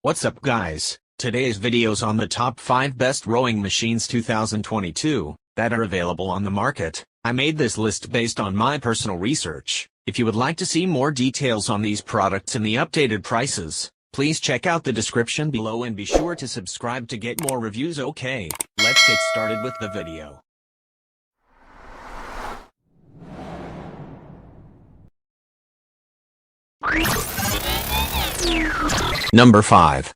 What's up guys, today's video's on the top 5 best rowing machines 2022, that are available on the market. I made this list based on my personal research. If you would like to see more details on these products and the updated prices, please check out the description below and be sure to subscribe to get more reviews. Okay, let's get started with the video. Number 5.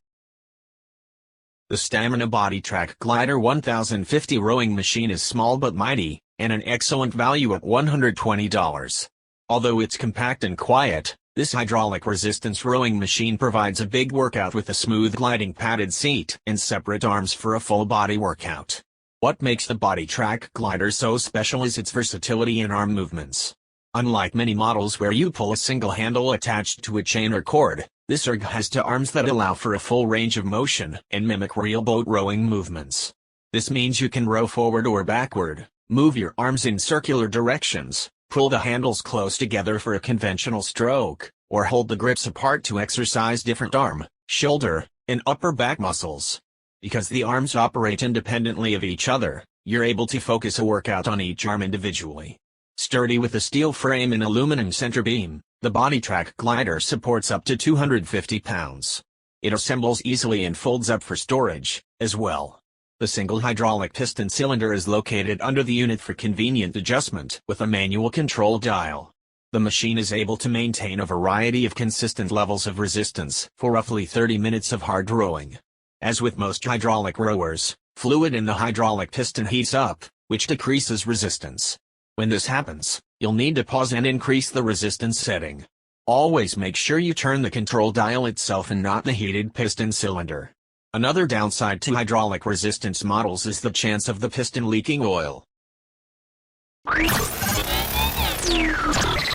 The Stamina BodyTrack Glider 1050 rowing machine is small but mighty, and an excellent value at $120. Although it's compact and quiet, this hydraulic resistance rowing machine provides a big workout with a smooth gliding padded seat and separate arms for a full body workout. What makes the BodyTrack Glider so special is its versatility in arm movements. Unlike many models where you pull a single handle attached to a chain or cord, this rig has two arms that allow for a full range of motion and mimic real boat rowing movements. This means you can row forward or backward, move your arms in circular directions, pull the handles close together for a conventional stroke, or hold the grips apart to exercise different arm, shoulder, and upper back muscles. Because the arms operate independently of each other, you're able to focus a workout on each arm individually. Sturdy with a steel frame and aluminum center beam, the BodyTrack Glider supports up to 250 pounds. It assembles easily and folds up for storage, as well. The single hydraulic piston cylinder is located under the unit for convenient adjustment with a manual control dial. The machine is able to maintain a variety of consistent levels of resistance for roughly 30 minutes of hard rowing. As with most hydraulic rowers, fluid in the hydraulic piston heats up, which decreases resistance. When this happens, you'll need to pause and increase the resistance setting. Always make sure you turn the control dial itself and not the heated piston cylinder. Another downside to hydraulic resistance models is the chance of the piston leaking oil.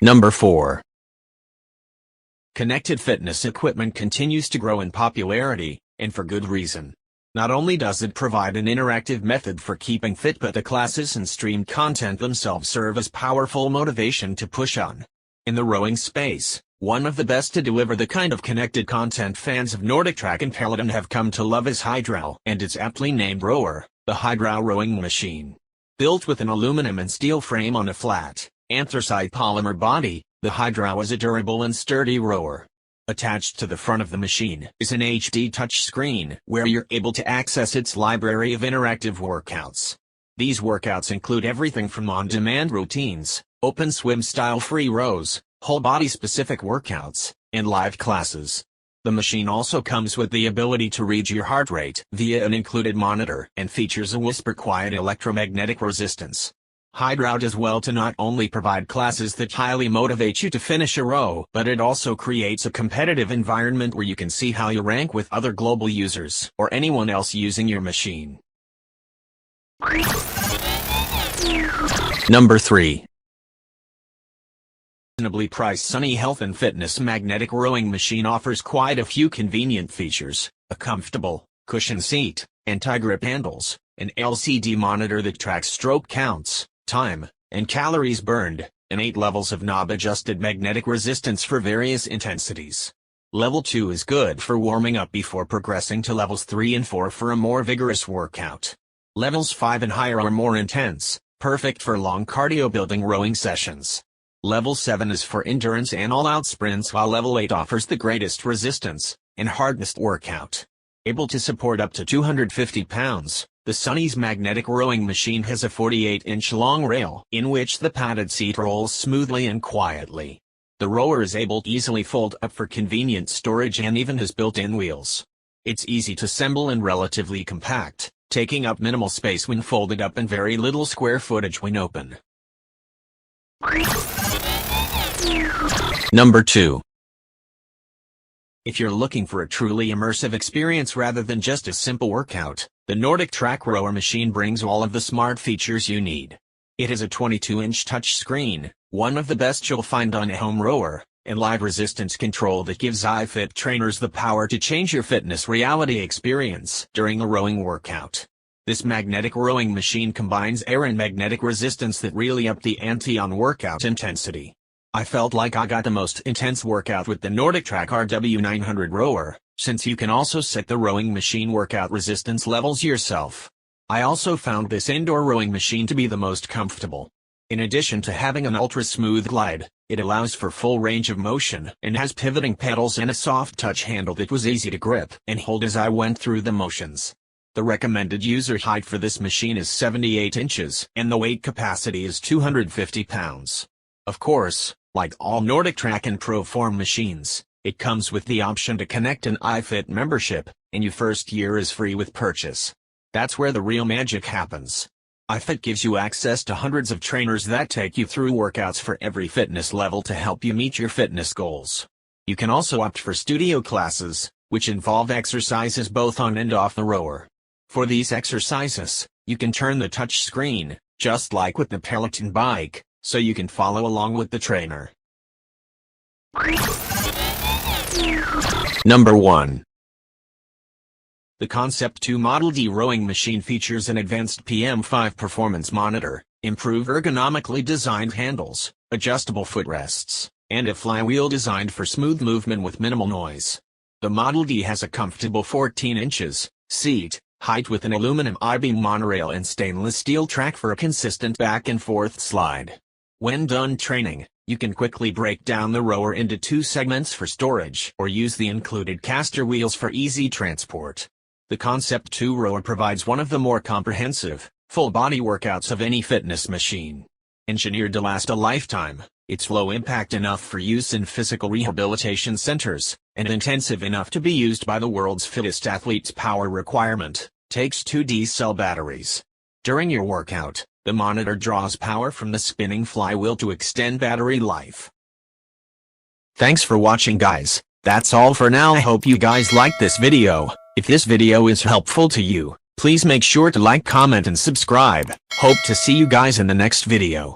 Number 4. Connected fitness equipment continues to grow in popularity, and for good reason. Not only does it provide an interactive method for keeping fit, but the classes and streamed content themselves serve as powerful motivation to push on. In the rowing space, one of the best to deliver the kind of connected content fans of NordicTrack and Peloton have come to love is Hydra, and its aptly named rower, the Hydra rowing machine. Built with an aluminum and steel frame on a flat, anthracite polymer body, the Hydra is a durable and sturdy rower. Attached to the front of the machine is an HD touchscreen where you're able to access its library of interactive workouts. These workouts include everything from on-demand routines, open swim-style free rows, whole-body specific workouts, and live classes. The machine also comes with the ability to read your heart rate via an included monitor and features a whisper-quiet electromagnetic resistance. Hydra does well to not only provide classes that highly motivate you to finish a row, but it also creates a competitive environment where you can see how you rank with other global users or anyone else using your machine. Number 3. Reasonably priced Sunny Health and Fitness magnetic rowing machine offers quite a few convenient features: a comfortable, cushioned seat, anti-grip handles, an LCD monitor that tracks stroke counts, time, and calories burned, and 8 levels of knob-adjusted magnetic resistance for various intensities. Level 2 is good for warming up before progressing to levels 3 and 4 for a more vigorous workout. Levels 5 and higher are more intense, perfect for long cardio-building rowing sessions. Level 7 is for endurance and all-out sprints, while Level 8 offers the greatest resistance and hardest workout. Able to support up to 250 pounds, the Sunny's magnetic rowing machine has a 48-inch long rail in which the padded seat rolls smoothly and quietly. The rower is able to easily fold up for convenient storage and even has built-in wheels. It's easy to assemble and relatively compact, taking up minimal space when folded up and very little square footage when open. Number 2. If you're looking for a truly immersive experience rather than just a simple workout, the NordicTrack rower machine brings all of the smart features you need. It has a 22-inch touchscreen, one of the best you'll find on a home rower, and live resistance control that gives iFit trainers the power to change your fitness reality experience during a rowing workout. This magnetic rowing machine combines air and magnetic resistance that really up the ante on workout intensity. I felt like I got the most intense workout with the NordicTrack RW900 rower, since you can also set the rowing machine workout resistance levels yourself. I also found this indoor rowing machine to be the most comfortable. In addition to having an ultra-smooth glide, it allows for full range of motion and has pivoting pedals and a soft touch handle that was easy to grip and hold as I went through the motions. The recommended user height for this machine is 78 inches and the weight capacity is 250 pounds. Of course, like all NordicTrack and Proform machines, it comes with the option to connect an iFit membership, and your first year is free with purchase. That's where the real magic happens. iFit gives you access to hundreds of trainers that take you through workouts for every fitness level to help you meet your fitness goals. You can also opt for studio classes, which involve exercises both on and off the rower. For these exercises, you can turn the touch screen, just like with the Peloton bike, so you can follow along with the trainer. Number 1. The Concept 2 Model D rowing machine features an advanced PM5 performance monitor, improved ergonomically designed handles, adjustable footrests, and a flywheel designed for smooth movement with minimal noise. The Model D has a comfortable 14 inches seat height with an aluminum I-beam monorail and stainless steel track for a consistent back and forth slide. When done training, you can quickly break down the rower into 2 segments for storage or use the included caster wheels for easy transport. The Concept 2 rower provides one of the more comprehensive, full-body workouts of any fitness machine. Engineered to last a lifetime, it's low-impact enough for use in physical rehabilitation centers, and intensive enough to be used by the world's fittest athletes. Power requirement: takes 2 D-cell batteries. During your workout, the monitor draws power from the spinning flywheel to extend battery life. Thanks for watching, guys. That's all for now. I hope you guys liked this video. If this video is helpful to you, please make sure to like, comment, and subscribe. Hope to see you guys in the next video.